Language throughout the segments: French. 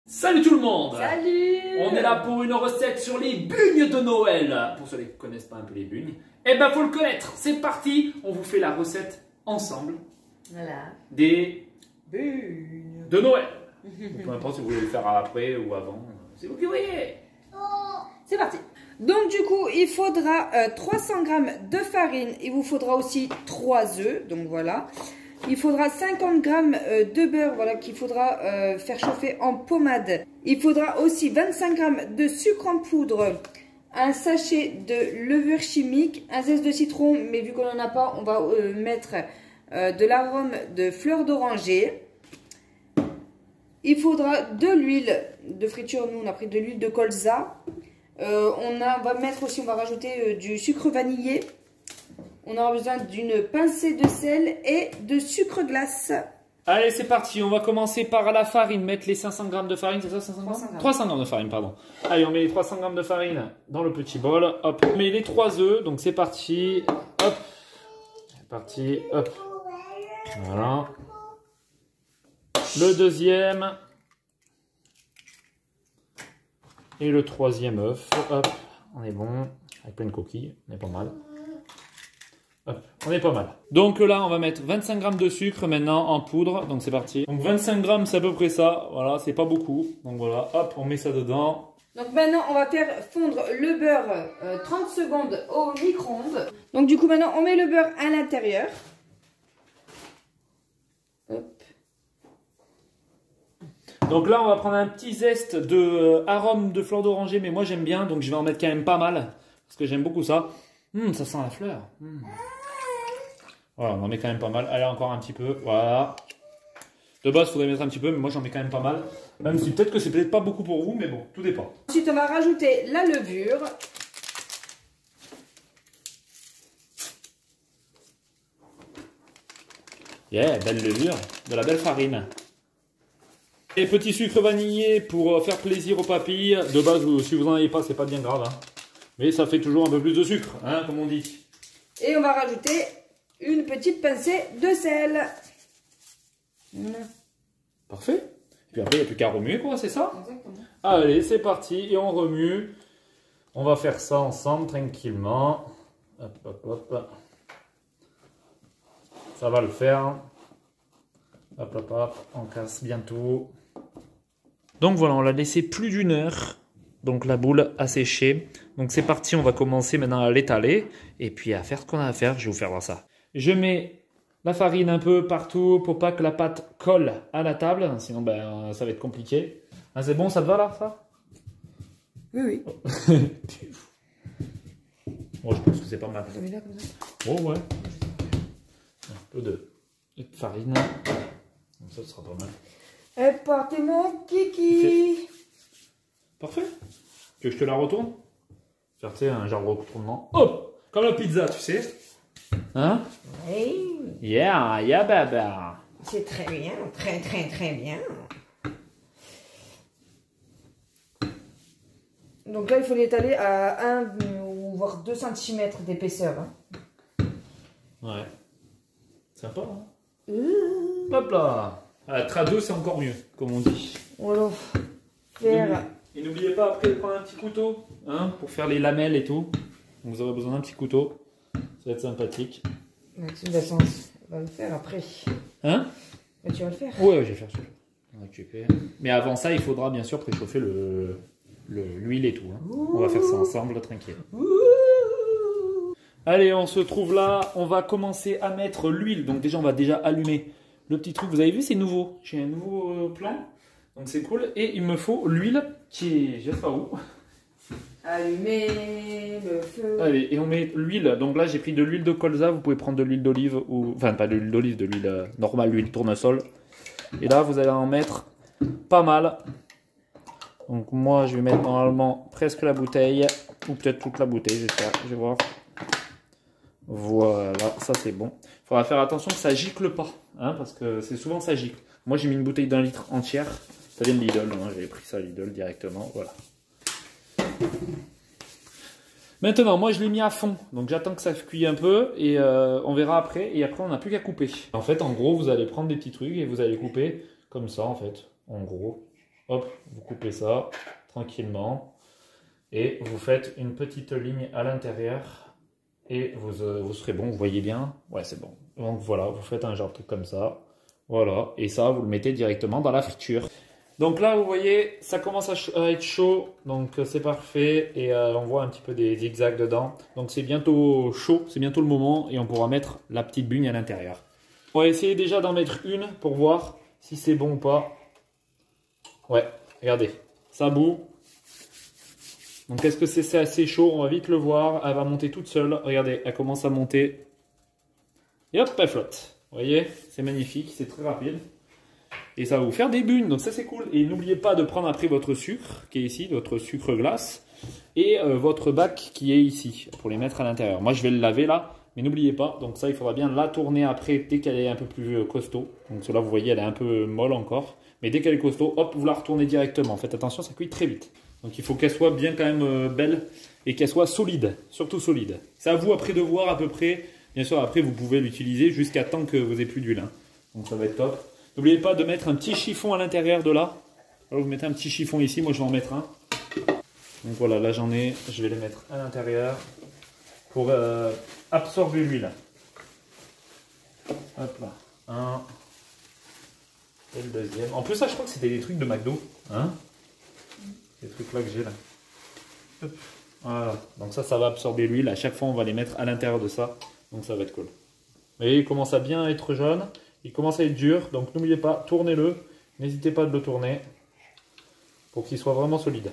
Salut tout le monde! Salut! On est là pour une recette sur les bugnes de Noël. Pour ceux qui ne connaissent pas un peu les bugnes, eh ben faut le connaître. C'est parti, on vous fait la recette ensemble. Voilà. Des Bugnes de Noël. Peu importe si vous voulez le faire après ou avant, c'est vous qui voyez. C'est parti. Donc du coup, il faudra 300 g de farine. Il vous faudra aussi 3 œufs. Donc voilà. Il faudra 50 g de beurre, voilà, qu'il faudra faire chauffer en pommade. Il faudra aussi 25 g de sucre en poudre, un sachet de levure chimique, un zeste de citron, mais vu qu'on n'en a pas, on va mettre de l'arôme de fleur d'oranger. Il faudra de l'huile de friture, nous on a pris de l'huile de colza. On va mettre aussi, on va rajouter du sucre vanillé. On aura besoin d'une pincée de sel et de sucre glace. Allez, c'est parti. On va commencer par la farine. Mettre les 500 g de farine, c'est ça 500 g 300 g de farine, pardon. Allez, on met les 300 g de farine dans le petit bol. Hop, on met les 3 œufs. Donc c'est parti. Hop. C'est parti. Hop. Voilà. Le deuxième. Et le troisième œuf. Hop. On est bon. Avec plein de coquilles. On est pas mal. Hop, on est pas mal. Donc là, on va mettre 25 g de sucre maintenant en poudre. Donc c'est parti. Donc 25 g, c'est à peu près ça. Voilà, c'est pas beaucoup. Donc voilà, hop, on met ça dedans. Donc maintenant, on va faire fondre le beurre 30 secondes au micro-ondes. Donc du coup, maintenant, on met le beurre à l'intérieur. Hop. Donc là, on va prendre un petit zeste de arôme de fleur d'oranger. Mais moi, j'aime bien. Donc je vais en mettre quand même pas mal. Parce que j'aime beaucoup ça. Ça sent la fleur. Voilà, on en met quand même pas mal. Allez, encore un petit peu. Voilà. De base, il faudrait mettre un petit peu, mais moi j'en mets quand même pas mal. Même si peut-être que c'est peut-être pas beaucoup pour vous, mais bon, tout dépend. Ensuite, on va rajouter la levure. Yeah, belle levure, de la belle farine. Et petit sucre vanillé pour faire plaisir aux papilles. De base, si vous n'en avez pas, c'est pas bien grave. Hein. Mais ça fait toujours un peu plus de sucre, hein, comme on dit. Et on va rajouter une petite pincée de sel. Voilà. Parfait. Puis après, il n'y a plus qu'à remuer, quoi, c'est ça? Exactement. Allez, c'est parti. Et on remue. On va faire ça ensemble, tranquillement. Hop, hop, hop. Ça va le faire. Hop, hop, hop. On casse bientôt. Donc voilà, on l'a laissé plus d'1 heure. Donc la boule a séché. Donc c'est parti, on va commencer maintenant à l'étaler. Et puis à faire ce qu'on a à faire, je vais vous faire voir ça. Je mets la farine un peu partout pour pas que la pâte colle à la table. Sinon ben, ça va être compliqué. Ah, c'est bon, ça te va là, ça? Oui, oui. Bon, je pense que c'est pas mal. Vous avez là comme ça? Oh ouais. Un peu de farine. Comme ça, ce sera pas mal. Et partez mon kiki. Parfait. Tu veux que je te la retourne? Faire, tu sais, un genre de retournement. Hop! Comme la pizza, tu sais. Hein? Oui. Yeah, yeah, baba. C'est très bien, très très très bien. Donc là, il faut l'étaler à 1 ou voire 2 cm d'épaisseur. Hein. Ouais. Sympa, hein? Hop là! Trado, c'est encore mieux, comme on dit. Voilà. Faire. Et n'oubliez pas après de prendre un petit couteau, hein, pour faire les lamelles et tout. Donc, vous aurez besoin d'un petit couteau. Ça va être sympathique. Maxime Bassens va le faire après. Hein? Mais tu vas le faire. Ouais, je vais faire ça. On récupère. Mais avant ça, il faudra bien sûr préchauffer l'huile et tout. Hein. On va faire ça ensemble, tranquille. Allez, on se trouve là. On va commencer à mettre l'huile. Donc déjà, on va déjà allumer le petit truc. Vous avez vu, c'est nouveau. J'ai un nouveau plan. Donc c'est cool. Et il me faut l'huile qui est, je sais pas où. Allumer le feu. Allez, et on met l'huile. Donc là, j'ai pris de l'huile de colza. Vous pouvez prendre de l'huile d'olive ou... Enfin, pas de l'huile d'olive, de l'huile normale, l'huile tournesol. Et là, vous allez en mettre pas mal. Donc moi, je vais mettre normalement presque la bouteille. Ou peut-être toute la bouteille, j'espère. Je vais voir. Voilà, ça c'est bon. Il faudra faire attention que ça gicle pas. Hein, parce que c'est souvent ça gicle. Moi, j'ai mis une bouteille d'1 litre entière. Ça vient de Lidl. Hein, j'avais pris ça à Lidl directement. Voilà. Maintenant, moi je l'ai mis à fond, donc j'attends que ça cuise un peu et on verra après. Et après, on n'a plus qu'à couper. En fait, en gros, vous allez prendre des petits trucs et vous allez couper comme ça, en fait. En gros, Hop, vous coupez ça tranquillement. Et vous faites une petite ligne à l'intérieur. Et vous serez bon, vous voyez bien. Ouais, c'est bon. Donc voilà, vous faites un genre de truc comme ça. Voilà, et ça, vous le mettez directement dans la friture. Donc là, vous voyez, ça commence à être chaud, donc c'est parfait. Et on voit un petit peu des zigzags dedans. Donc c'est bientôt chaud, c'est bientôt le moment. Et on pourra mettre la petite bugne à l'intérieur. On va essayer déjà d'en mettre une pour voir si c'est bon ou pas. Ouais, regardez, ça bout. Donc est-ce que c'est assez chaud? On va vite le voir. Elle va monter toute seule. Regardez, elle commence à monter. Et hop, elle flotte. Vous voyez, c'est magnifique, c'est très rapide. Et ça va vous faire des bugnes, donc ça c'est cool. Et n'oubliez pas de prendre après votre sucre, qui est ici, votre sucre glace, et votre bac qui est ici, pour les mettre à l'intérieur. Moi je vais le laver là, mais n'oubliez pas, donc ça il faudra bien la tourner après, dès qu'elle est un peu plus costaud. Donc cela vous voyez, elle est un peu molle encore. Mais dès qu'elle est costaud, hop, vous la retournez directement. Faites attention, ça cuit très vite. Donc il faut qu'elle soit bien quand même belle, et qu'elle soit solide, surtout solide. C'est à vous après de voir à peu près. Bien sûr, après vous pouvez l'utiliser jusqu'à temps que vous n'ayez plus d'huile. Hein. Donc ça va être top. N'oubliez pas de mettre un petit chiffon à l'intérieur de là. Alors vous mettez un petit chiffon ici, moi je vais en mettre un. Donc voilà, là j'en ai, je vais les mettre à l'intérieur pour absorber l'huile. Hop là, un. Et le deuxième. En plus ça je crois que c'était des trucs de McDo. Hein, ces trucs là que j'ai là. Hop. Voilà, donc ça va absorber l'huile. À chaque fois on va les mettre à l'intérieur de ça. Donc ça va être cool. Vous voyez, il commence à bien être jaune. Il commence à être dur, donc n'oubliez pas, tournez-le. N'hésitez pas de le tourner pour qu'il soit vraiment solide.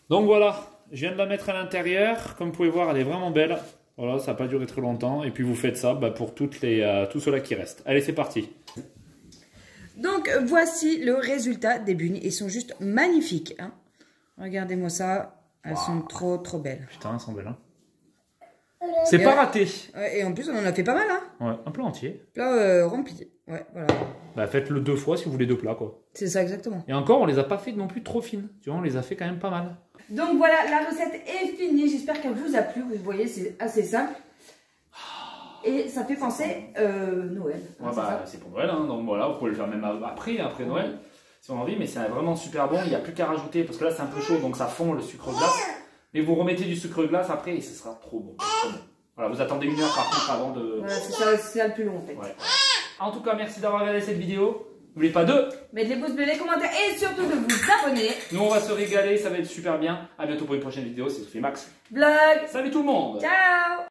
Donc voilà, je viens de la mettre à l'intérieur. Comme vous pouvez voir, elle est vraiment belle. Voilà, ça n'a pas duré très longtemps. Et puis vous faites ça pour tout cela qui reste. Allez, c'est parti. Donc voici le résultat des bugnes. Ils sont juste magnifiques. Hein. Regardez-moi ça. Elles sont trop belles. Putain, elles sont belles. Hein. C'est pas raté. Et en plus, on en a fait pas mal. Hein. Ouais, un plat entier. Plat rempli. Ouais, voilà. Bah, faites-le 2 fois si vous voulez 2 plats, quoi. C'est ça, exactement. Et encore, on les a pas fait non plus trop fines. Tu vois, on les a fait quand même pas mal. Donc voilà, la recette est finie. J'espère qu'elle vous a plu. Vous voyez, c'est assez simple. Et ça fait penser Noël. Ouais, bah, c'est pour Noël, hein. Donc voilà, vous pouvez le faire même après Noël, si on a envie. Mais c'est vraiment super bon. Il n'y a plus qu'à rajouter, parce que là, c'est un peu chaud, donc ça fond le sucre glace. Mais vous remettez du sucre glace après et ce sera trop bon. Voilà, vous attendez 1 heure par contre avant de... Voilà, c'est ça le plus long en fait. Ouais. En tout cas, merci d'avoir regardé cette vidéo. N'oubliez pas de mettre les pouces bleus, les commentaires et surtout de vous abonner. Nous, on va se régaler, ça va être super bien. A bientôt pour une prochaine vidéo, c'est Sophie Max. Vlog. Salut tout le monde. Ciao.